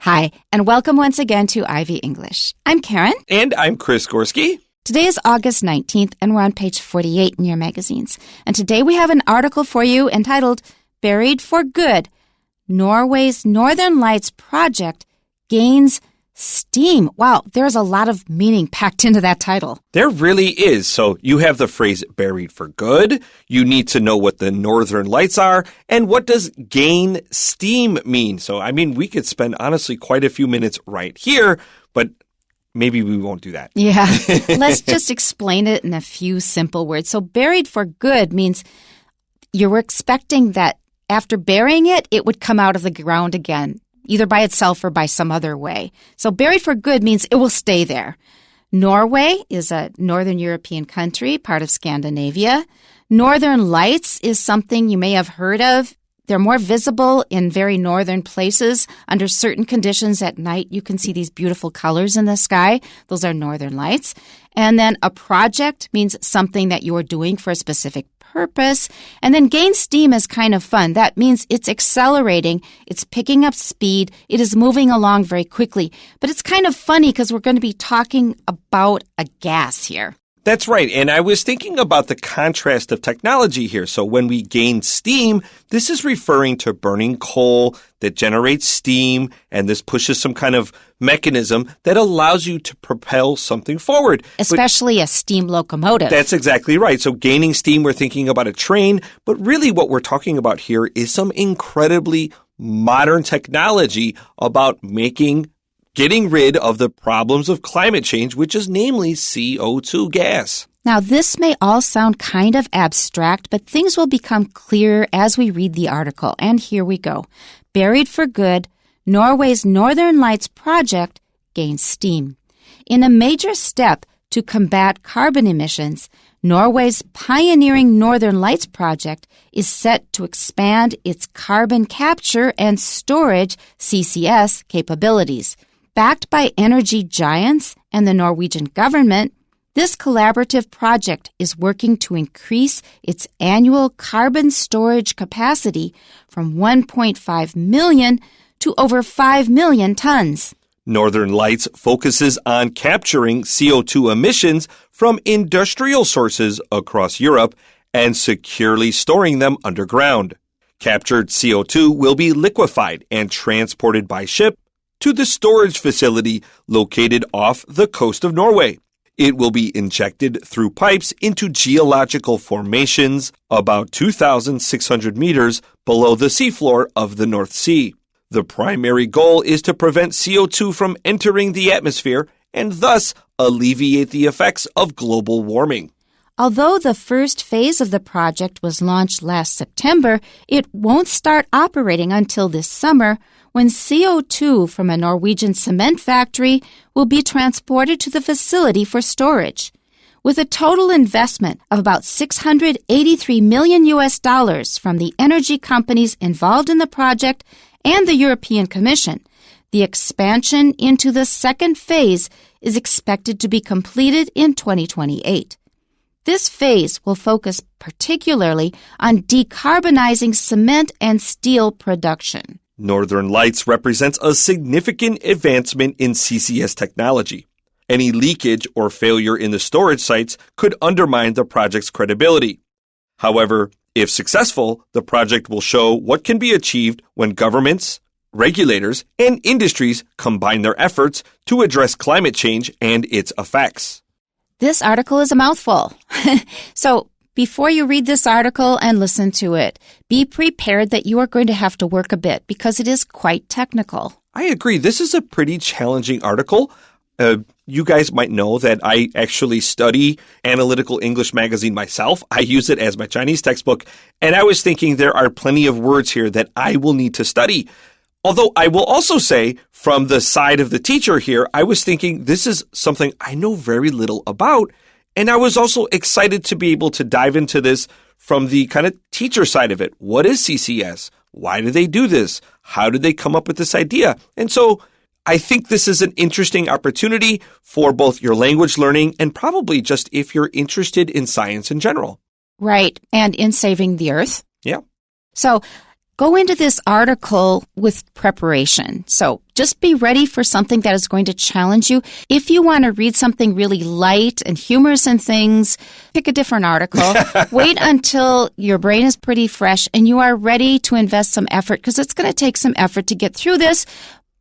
Hi, and welcome once again to Ivy English. I'm Karen. And I'm Chris Gorski. Today is August 19th, and we're on page 48 in your magazines. And today we have an article for you entitled, Buried for Good, Norway's Northern Lights Project Gains Steam. Wow, there's a lot of meaning packed into that title. There really is. So you have the phrase buried for good. You need to know what the Northern Lights are. And what does gain steam mean? So, we could spend honestly quite a few minutes right here, but maybe we won't do that. Yeah, let's just explain it in a few simple words. So buried for good means you were expecting that after burying it, it would come out of the ground again, either by itself or by some other way. So buried for good means it will stay there. Norway is a northern European country, part of Scandinavia. Northern Lights is something you may have heard of. They're more visible in very northern places. Under certain conditions at night, you can see these beautiful colors in the sky. Those are northern lights. And then a project means something that you are doing for a specific purpose. And then gain steam is kind of fun. That means it's accelerating, it's picking up speed, it is moving along very quickly. But it's kind of funny because we're going to be talking about a gas here. That's right. And I was thinking about the contrast of technology here. So when we gain steam, this is referring to burning coal that generates steam, and this pushes some kind of mechanism that allows you to propel something forward. Especially a steam locomotive. That's exactly right. So gaining steam, we're thinking about a train, but really what we're talking about here is some incredibly modern technology about getting rid of the problems of climate change, which is namely CO2 gas. Now, this may all sound kind of abstract, but things will become clearer as we read the article. And here we go. Buried for good, Norway's Northern Lights Project gains steam. In a major step to combat carbon emissions, Norway's pioneering Northern Lights Project is set to expand its carbon capture and storage CCS capabilities. Backed by energy giants and the Norwegian government, this collaborative project is working to increase its annual carbon storage capacity from 1.5 million to over 5 million tons. Northern Lights focuses on capturing CO2 emissions from industrial sources across Europe and securely storing them underground. Captured CO2 will be liquefied and transported by ship to the storage facility located off the coast of Norway. It will be injected through pipes into geological formations about 2,600 meters below the seafloor of the North Sea. The primary goal is to prevent CO2 from entering the atmosphere and thus alleviate the effects of global warming. Although the first phase of the project was launched last September, it won't start operating until this summer, when CO2 from a Norwegian cement factory will be transported to the facility for storage. With a total investment of about $683 million from the energy companies involved in the project and the European Commission, the expansion into the second phase is expected to be completed in 2028. This phase will focus particularly on decarbonizing cement and steel production. Northern Lights represents a significant advancement in CCS technology. Any leakage or failure in the storage sites could undermine the project's credibility. However, if successful, the project will show what can be achieved when governments, regulators, and industries combine their efforts to address climate change and its effects. This article is a mouthful. So, before you read this article and listen to it, be prepared that you are going to have to work a bit because it is quite technical. I agree. This is a pretty challenging article. You guys might know that I actually study Analytical English Magazine myself. I use it as my Chinese textbook, and I was thinking there are plenty of words here that I will need to study. Although I will also say, from the side of the teacher here, I was thinking this is something I know very little about. And I was also excited to be able to dive into this from the kind of teacher side of it. What is CCS? Why do they do this? How did they come up with this idea? And so I think this is an interesting opportunity for both your language learning and probably just if you're interested in science in general. Right. And in saving the earth. Yeah. So go into this article with preparation. So just be ready for something that is going to challenge you. If you want to read something really light and humorous and things, pick a different article. Wait until your brain is pretty fresh and you are ready to invest some effort, because it's going to take some effort to get through this.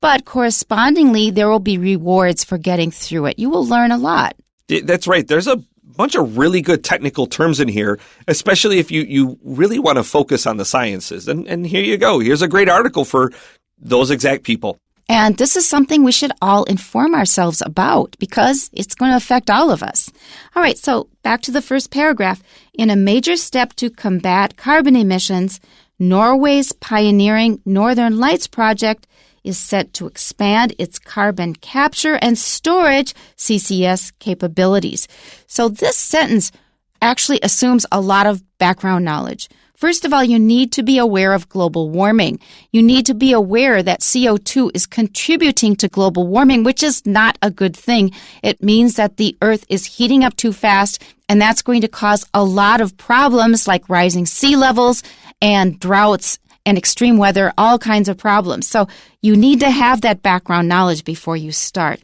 But correspondingly, there will be rewards for getting through it. You will learn a lot. That's right. There's a bunch of really good technical terms in here, especially if you really want to focus on the sciences. And here you go. Here's a great article for those exact people. And this is something we should all inform ourselves about, because it's going to affect all of us. All right, so back to the first paragraph. In a major step to combat carbon emissions, Norway's pioneering Northern Lights project is set to expand its carbon capture and storage CCS capabilities. So this sentence actually assumes a lot of background knowledge. First of all, you need to be aware of global warming. You need to be aware that CO2 is contributing to global warming, which is not a good thing. It means that the Earth is heating up too fast, and that's going to cause a lot of problems like rising sea levels and droughts and extreme weather, all kinds of problems. So you need to have that background knowledge before you start.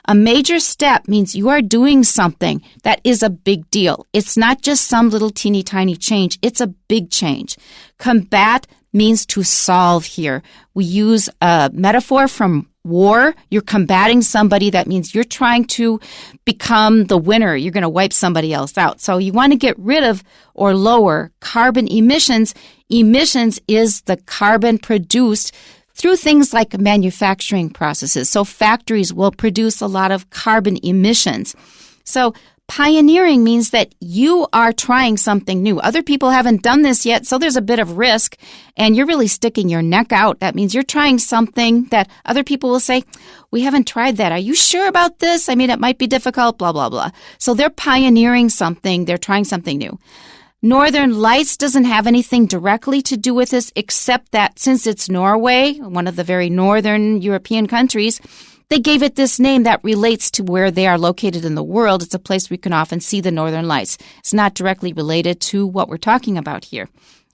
A major step means you are doing something that is a big deal. It's not just some little teeny tiny change. It's a big change. Combat means to solve here. We use a metaphor from war. You're combating somebody. That means you're trying to become the winner. You're going to wipe somebody else out. So you want to get rid of or lower carbon emissions. Emissions is the carbon produced through things like manufacturing processes. So factories will produce a lot of carbon emissions. So pioneering means that you are trying something new. Other people haven't done this yet, so there's a bit of risk, and you're really sticking your neck out. That means you're trying something that other people will say, we haven't tried that. Are you sure about this? I mean, it might be difficult, blah, blah, blah. So they're pioneering something. They're trying something new. Northern Lights doesn't have anything directly to do with this, except that since it's Norway, one of the very northern European countries, they gave it this name that relates to where they are located in the world. It's a place we can often see the Northern Lights. It's not directly related to what we're talking about here.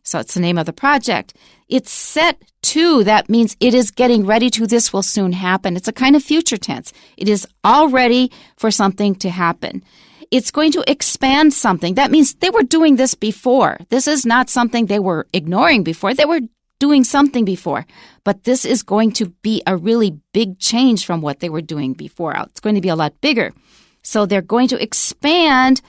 So it's the name of the project. It's set to, that means it is getting ready to, this will soon happen. It's a kind of future tense. It is all ready for something to happen. It's going to expand something. That means they were doing this before. This is not something they were ignoring before. They were doing something before. But this is going to be a really big change from what they were doing before. It's going to be a lot bigger. So they're going to expand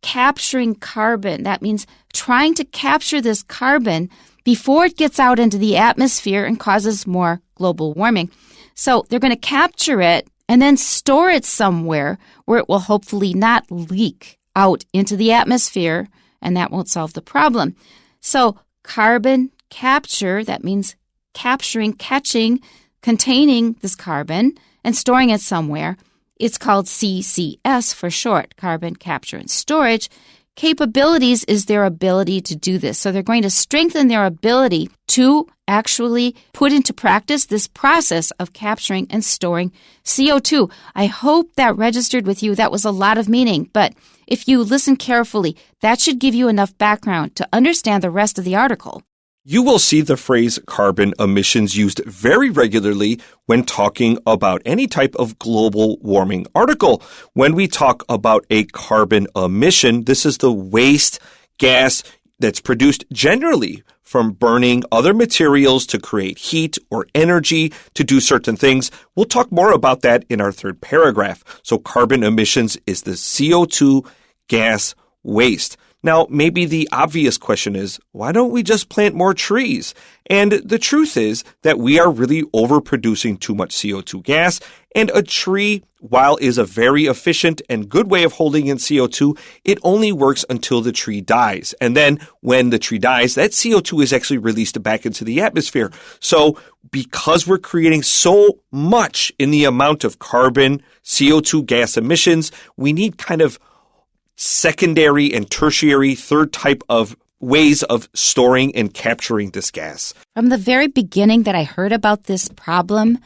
capturing carbon. That means trying to capture this carbon before it gets out into the atmosphere and causes more global warming. So they're going to capture it and then store it somewhere where it will hopefully not leak out into the atmosphere, and that won't solve the problem. So carbon capture, that means capturing, catching, containing this carbon and storing it somewhere. It's called CCS for short, carbon capture and storage. Capabilities is their ability to do this. So they're going to strengthen their ability to actually put into practice this process of capturing and storing CO2. I hope that registered with you. That was a lot of meaning. But if you listen carefully, that should give you enough background to understand the rest of the article. You will see the phrase carbon emissions used very regularly when talking about any type of global warming article. When we talk about a carbon emission, this is the waste gas that's produced generally from burning other materials to create heat or energy to do certain things. We'll talk more about that in our third paragraph. So carbon emissions is the CO2 gas waste. Now, maybe the obvious question is, why don't we just plant more trees? And the truth is that we are really overproducing too much CO2 gas, and a tree, while is a very efficient and good way of holding in CO2, it only works until the tree dies. And then when the tree dies, that CO2 is actually released back into the atmosphere. So because we're creating so much in the amount of carbon, CO2 gas emissions, we need kind of secondary and tertiary, third type of ways of storing and capturing this gas. From the very beginning that I heard about this problem,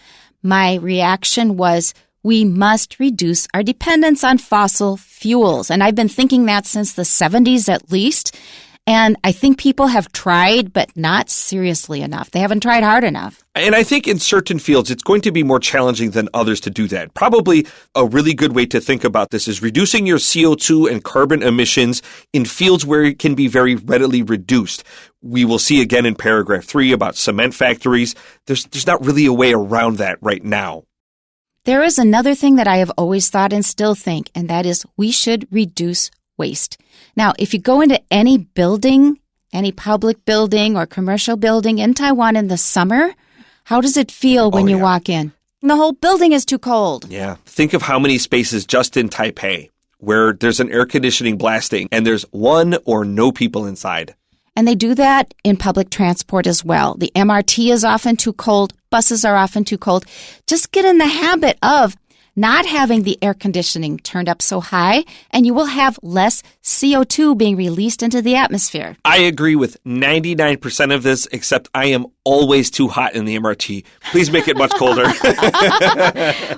my reaction was, we must reduce our dependence on fossil fuels. And I've been thinking that since the 70s at least. And I think people have tried, but not seriously enough. They haven't tried hard enough. And I think in certain fields, it's going to be more challenging than others to do that. Probably a really good way to think about this is reducing your CO2 and carbon emissions in fields where it can be very readily reduced. We will see again in paragraph 3 about cement factories. There's not really a way around that right now. There is another thing that I have always thought and still think, and that is we should reduce waste. Now, if you go into any building, any public building or commercial building in Taiwan in the summer, how does it feel when you walk in? The whole building is too cold. Yeah. Think of how many spaces just in Taipei where there's an air conditioning blasting and there's one or no people inside. And they do that in public transport as well. The MRT is often too cold. Buses are often too cold. Just get in the habit of not having the air conditioning turned up so high, and you will have less CO2 being released into the atmosphere. I agree with 99% of this, except I am always too hot in the MRT. Please make it much colder.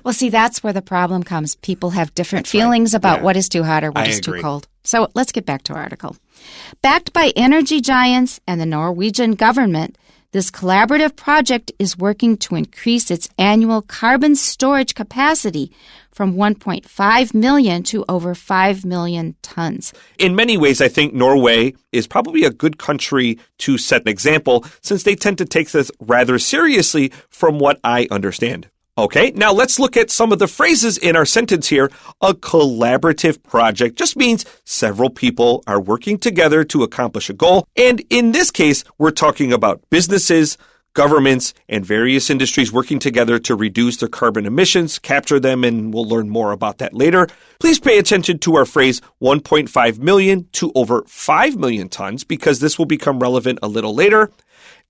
Well, see, that's where the problem comes. People have different feelings about what is too hot or what is too cold. So let's get back to our article. Backed by energy giants and the Norwegian government, this collaborative project is working to increase its annual carbon storage capacity from 1.5 million to over 5 million tons. In many ways, I think Norway is probably a good country to set an example since they tend to take this rather seriously from what I understand. Okay, now let's look at some of the phrases in our sentence here. A collaborative project just means several people are working together to accomplish a goal. And in this case, we're talking about businesses, governments, and various industries working together to reduce their carbon emissions, capture them, and we'll learn more about that later. Please pay attention to our phrase 1.5 million to over 5 million tons because this will become relevant a little later.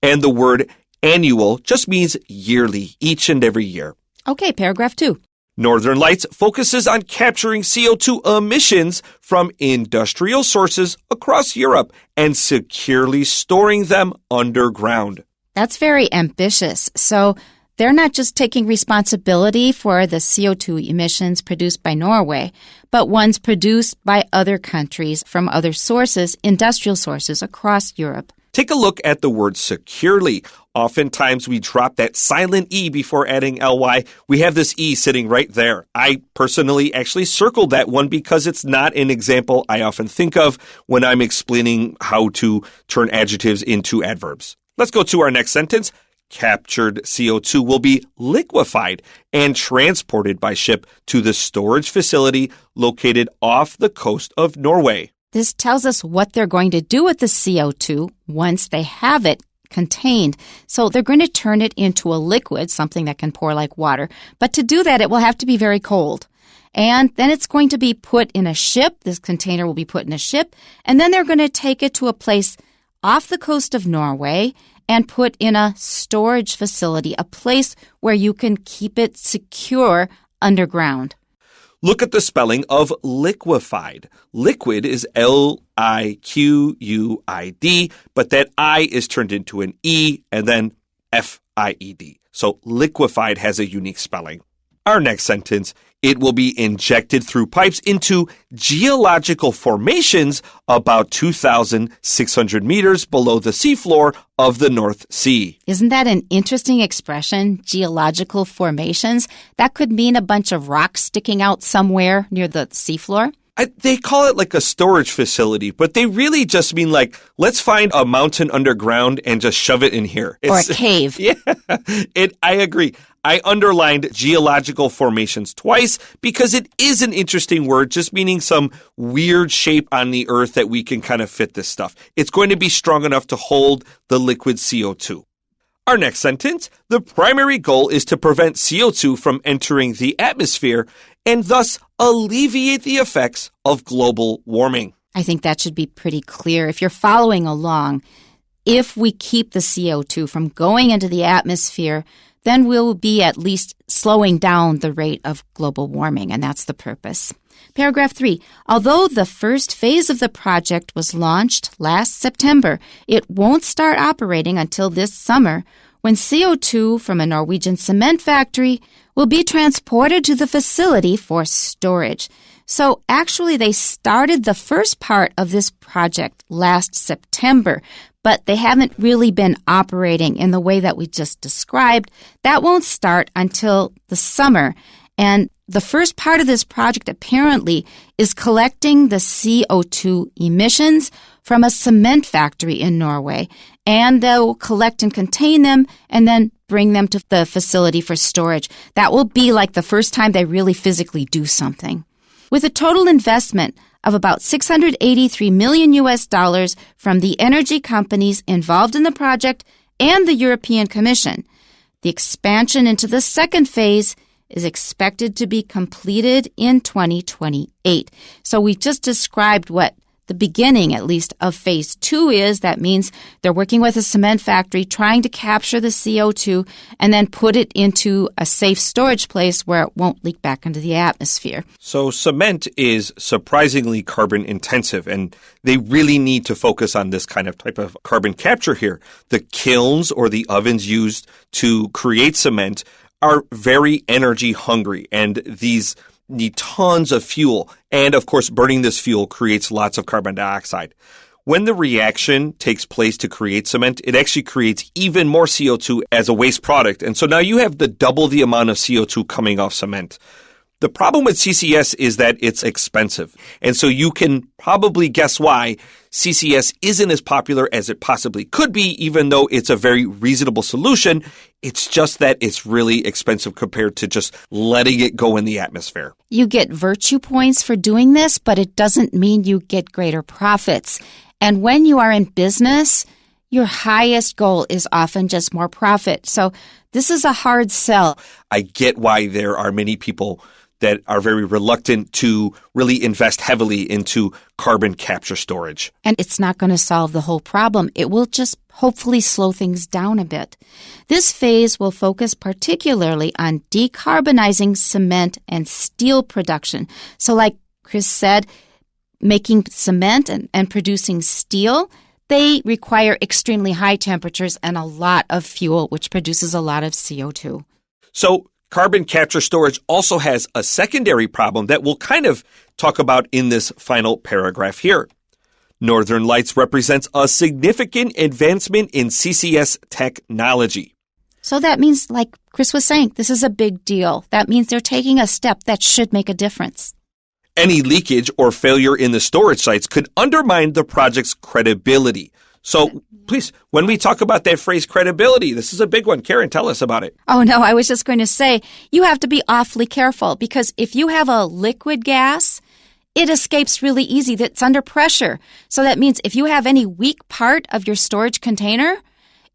And the word annual just means yearly, each and every year. Okay, paragraph 2. Northern Lights focuses on capturing CO2 emissions from industrial sources across Europe and securely storing them underground. That's very ambitious. So they're not just taking responsibility for the CO2 emissions produced by Norway, but ones produced by other countries from other sources, industrial sources across Europe. Take a look at the word securely. Oftentimes we drop that silent E before adding ly. We have this E sitting right there. I personally actually circled that one because it's not an example I often think of when I'm explaining how to turn adjectives into adverbs. Let's go to our next sentence. Captured CO2 will be liquefied and transported by ship to the storage facility located off the coast of Norway. This tells us what they're going to do with the CO2 once they have it contained. So they're going to turn it into a liquid, something that can pour like water. But to do that, it will have to be very cold. And then it's going to be put in a ship. This container will be put in a ship. And then they're going to take it to a place off the coast of Norway and put in a storage facility, a place where you can keep it secure underground. Look at the spelling of liquefied. Liquid is L-I-Q-U-I-D, but that I is turned into an E and then F-I-E-D. So liquefied has a unique spelling. Our next sentence, it will be injected through pipes into geological formations about 2,600 meters below the seafloor of the North Sea. Isn't that an interesting expression, geological formations? That could mean a bunch of rocks sticking out somewhere near the seafloor. They call it like a storage facility, but they really just mean like, let's find a mountain underground and just shove it in here. Or a cave. Yeah, I agree. I underlined geological formations twice because it is an interesting word, just meaning some weird shape on the earth that we can kind of fit this stuff. It's going to be strong enough to hold the liquid CO2. Our next sentence, the primary goal is to prevent CO2 from entering the atmosphere and thus alleviate the effects of global warming. I think that should be pretty clear. If you're following along, if we keep the CO2 from going into the atmosphere, then we'll be at least slowing down the rate of global warming, and that's the purpose. Paragraph 3. Although the first phase of the project was launched last September, it won't start operating until this summer, when CO2 from a Norwegian cement factory will be transported to the facility for storage. So actually, they started the first part of this project last September, but they haven't really been operating in the way that we just described. That won't start until the summer. And the first part of this project apparently is collecting the CO2 emissions from a cement factory in Norway. And they'll collect and contain them and then bring them to the facility for storage. That will be like the first time they really physically do something. With a total investment of about $683 million from the energy companies involved in the project and the European Commission, the expansion into the second phase is expected to be completed in 2028. So we just described what the beginning, at least, of phase 2 is. That means they're working with a cement factory, trying to capture the CO2 and then put it into a safe storage place where it won't leak back into the atmosphere. So cement is surprisingly carbon intensive, and they really need to focus on this kind of type of carbon capture here. The kilns or the ovens used to create cement are very energy hungry, and these need tons of fuel. And of course, burning this fuel creates lots of carbon dioxide. When the reaction takes place to create cement, it actually creates even more CO2 as a waste product. And so now you have double the amount of CO2 coming off cement. The problem with CCS is that it's expensive. And so you can probably guess why CCS isn't as popular as it possibly could be, even though it's a very reasonable solution. It's just that it's really expensive compared to just letting it go in the atmosphere. You get virtue points for doing this, but it doesn't mean you get greater profits. And when you are in business, your highest goal is often just more profit. So this is a hard sell. I get why there are many people that are very reluctant to really invest heavily into carbon capture storage. And it's not going to solve the whole problem. It will just hopefully slow things down a bit. This phase will focus particularly on decarbonizing cement and steel production. So like Chris said, making cement and producing steel, they require extremely high temperatures and a lot of fuel, which produces a lot of CO2. So carbon capture storage also has a secondary problem that we'll kind of talk about in this final paragraph here. Northern Lights represents a significant advancement in CCS technology. So that means, like Chris was saying, this is a big deal. That means they're taking a step that should make a difference. Any leakage or failure in the storage sites could undermine the project's credibility. So please, when we talk about that phrase credibility, this is a big one. Karen, tell us about it. Oh, no, I was just going to say, you have to be awfully careful because if you have a liquid gas, it escapes really easy. That's under pressure. So that means if you have any weak part of your storage container,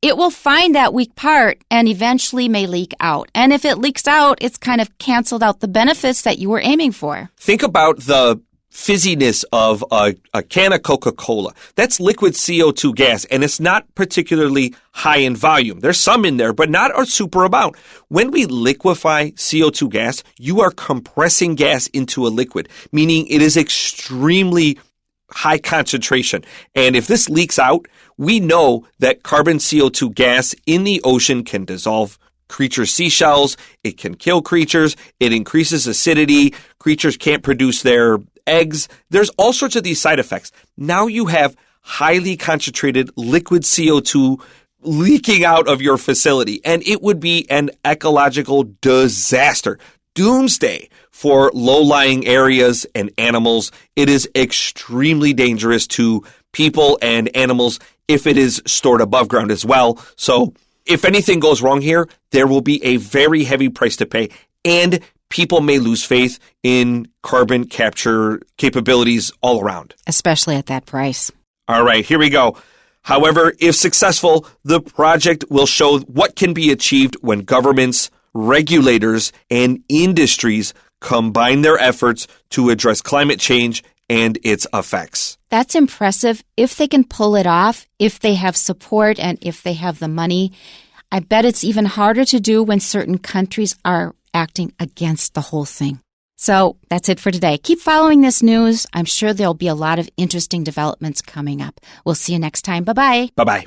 it will find that weak part and eventually may leak out. And if it leaks out, it's kind of canceled out the benefits that you were aiming for. Think about the fizziness of a can of Coca-Cola. That's liquid CO2 gas, and it's not particularly high in volume. There's some in there, but not a super amount. When we liquefy CO2 gas, you are compressing gas into a liquid, meaning it is extremely high concentration. And if this leaks out, we know that carbon CO2 gas in the ocean can dissolve creature seashells. It can kill creatures. It increases acidity. Creatures can't produce their eggs. There's all sorts of these side effects. Now you have highly concentrated liquid CO2 leaking out of your facility, and it would be an ecological disaster. Doomsday for low-lying areas and animals. It is extremely dangerous to people and animals if it is stored above ground as well. So if anything goes wrong here, there will be a very heavy price to pay, and people may lose faith in carbon capture capabilities all around. Especially at that price. All right, here we go. However, if successful, the project will show what can be achieved when governments, regulators, and industries combine their efforts to address climate change and its effects. That's impressive. If they can pull it off, if they have support, and if they have the money, I bet it's even harder to do when certain countries are acting against the whole thing. So that's it for today. Keep following this news. I'm sure there'll be a lot of interesting developments coming up. We'll see you next time. Bye-bye. Bye-bye.